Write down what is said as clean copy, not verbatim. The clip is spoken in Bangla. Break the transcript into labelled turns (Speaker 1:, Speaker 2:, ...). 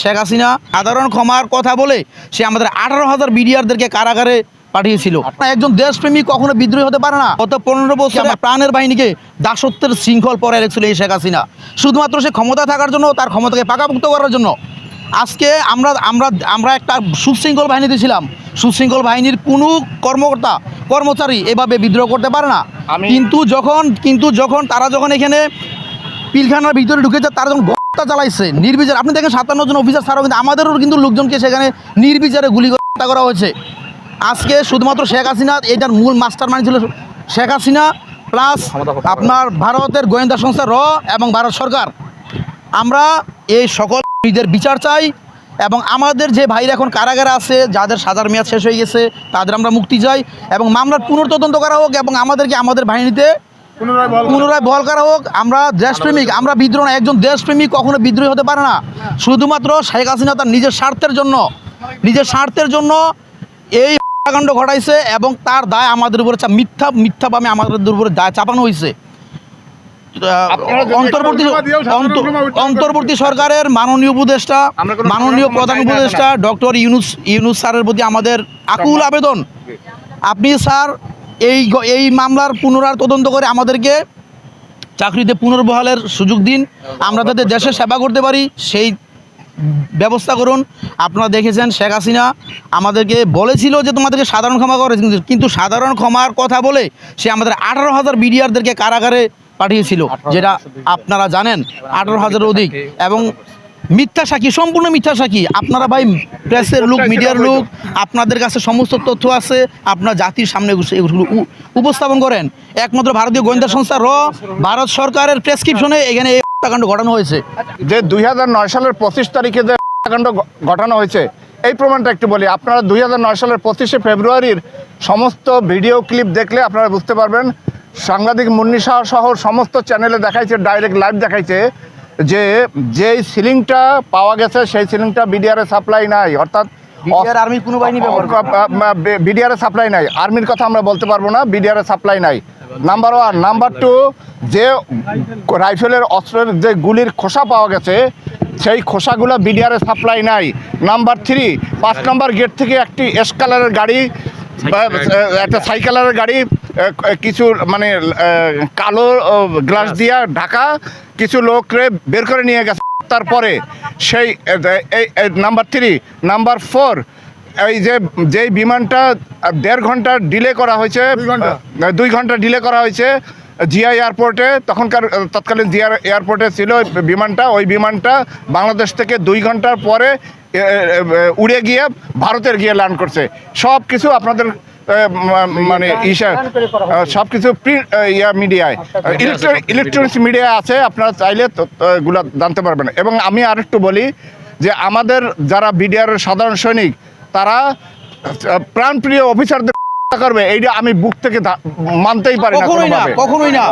Speaker 1: শেখ হাসিনা সাধারণ ক্ষমার কথা বলে সে আমাদের 18,000 বিডিআরদেরকে কারাগারে পাঠিয়েছিল। একজন দেশপ্রেমী কখনো বিদ্রোহী হতে পারে না। গত 15 বছর আমার প্রাণের বাহিনীকে দাসত্বের শৃঙ্খল পরে রেখেছিল এই শেখ হাসিনা, শুধুমাত্র সে ক্ষমতা থাকার জন্য, তার ক্ষমতাকে পাকাপোক্ত করার জন্য। আজকে আমরা একটা সুশৃঙ্খল বাহিনীতে ছিলাম। সুশৃঙ্খল বাহিনীর কোনো কর্মকর্তা কর্মচারী এভাবে বিদ্রোহ করতে পারে না। কিন্তু যখন তারা এখানে পিলখানার ভিতরে ঢুকেছে, তারা যখন হত্যা চালাইছে নির্বিচারে, আপনি দেখেন 57 জন অফিসার ছাড়াও কিন্তু আমাদেরও কিন্তু লোকজনকে সেখানে নির্বিচারে গুলি করে হত্যা করা হয়েছে। আজকে শুধুমাত্র শেখ হাসিনা, এটার মূল মাস্টার মাইন্ড ছিল শেখ হাসিনা প্লাস আপনার ভারতের গোয়েন্দা সংস্থা র এবং ভারত সরকার। আমরা এই সকল নিজের বিচার চাই এবং আমাদের যে ভাইরা এখন কারাগারে আছে, যাদের সাজার মেয়াদ শেষ হয়ে গেছে, তাদের আমরা মুক্তি চাই এবং মামলার পুনর্তদন্ত করা হোক এবং আমাদেরকে আমাদের বাহিনীতে পুনরায় বহাল করা হোক। আমরা দেশপ্রেমিক, আমরা বিদ্রোহ না। একজন দেশপ্রেমিক কখনো বিদ্রোহী হতে পারে না। শুধুমাত্র শেখ হাসিনা তার নিজের স্বার্থের জন্য এই হত্যাকাণ্ড ঘটাইছে এবং তার দায় আমাদের উপরে মিথ্যাভাবে আমাদের উপরে দায় চাপানো হয়েছে। অন্তর্বর্তী সরকারের মাননীয় প্রধান উপদেষ্টা ডক্টর ইউনূস স্যারের প্রতি আমাদের আকুল আবেদন, আপনি স্যার এই মামলার পুনরায় তদন্ত করে আমাদেরকে চাকরিতে পুনর্বহালের সুযোগ দিন, আমরা যাতে দেশের সেবা করতে পারি সেই ব্যবস্থা করুন। আপনারা দেখেছেন শেখ হাসিনা আমাদেরকে বলেছিল যে তোমাদেরকে সাধারণ ক্ষমা করে, কিন্তু সাধারণ ক্ষমার কথা বলে সে আমাদের 18,000 বিডিআরদেরকে কারাগারে পাঠিয়েছিল, যেটা আপনারা জানেন 18,000-এর অধিক এবং মিথ্যা সাক্ষী, সম্পূর্ণ মিথ্যা সাক্ষী। আপনারা ভাই প্রেসের লোক, মিডিয়ার লোক, আপনাদের কাছে সমস্ত তথ্য আছে, আপনারা জাতির সামনে এগুলো উপস্থাপন করেন। একমাত্র ভারতীয় গোয়েন্দা সংস্থা র, ভারত সরকারের প্রেসক্রিপশনে এখানে এই হত্যাকাণ্ড ঘটানো হয়েছে।
Speaker 2: যে 2009 সালের 25 তারিখে যে হত্যাকাণ্ড ঘটানো হয়েছে, এই প্রমাণটা একটু বলি। আপনারা 2009 সালের 25শে ফেব্রুয়ারির সমস্ত ভিডিও ক্লিপ দেখলে আপনারা বুঝতে পারবেন। সাংবাদিক মুন্নি শাহ সহ সমস্ত চ্যানেলে দেখাইছে, ডাইরেক্ট লাইভ দেখাইছে যেই সিলিংটা পাওয়া গেছে সেই সিলিংটা বিডিআর সাপ্লাই নাই, অর্থাৎ
Speaker 1: আর্মির কোনো বাহিনী
Speaker 2: বিডিআর সাপ্লাই নাই। আর্মির কথা আমরা বলতে পারবো না, বিডিআর সাপ্লাই নাই, নাম্বার 1। নাম্বার 2, যে রাইফেলের অস্ত্রের যে গুলির খোসা পাওয়া গেছে সেই খোসাগুলো বিডিআর সাপ্লাই নাই। নাম্বার 3, 5 নম্বর গেট থেকে একটি এস কালারের গাড়ি, একটা সাইকেলের গাড়ি, কিছু মানে কালো গ্লাস দিয়া ঢাকা কিছু লোকরে বের করে নিয়ে গেছে। তারপরে সেই নাম্বার 3, নাম্বার 4, এই যেই বিমানটা 1.5 ঘন্টা ডিলে করা হয়েছে, 2 ঘন্টা ডিলে করা হয়েছে জিয়া এয়ারপোর্টে, তৎকালীন জিয়া এয়ারপোর্টে ছিল বিমানটা। ওই বিমানটা বাংলাদেশ থেকে 2 ঘন্টার পরে উড়ে গিয়ে ভারতের গিয়ে ল্যান্ড করছে। সব কিছু আপনাদের মানে সব কিছু মিডিয়ায়, ইলেকট্রনিক্স মিডিয়া আছে, আপনারা চাইলে এগুলো জানতে পারবেন। এবং আমি আরেকটু বলি যে আমাদের যারা বিডিআর সাধারণ সৈনিক, তারা প্রাণপ্রিয় অফিসারদের করবে, এইটা আমি বুক থেকে মানতেই পারি না, কখনোই না।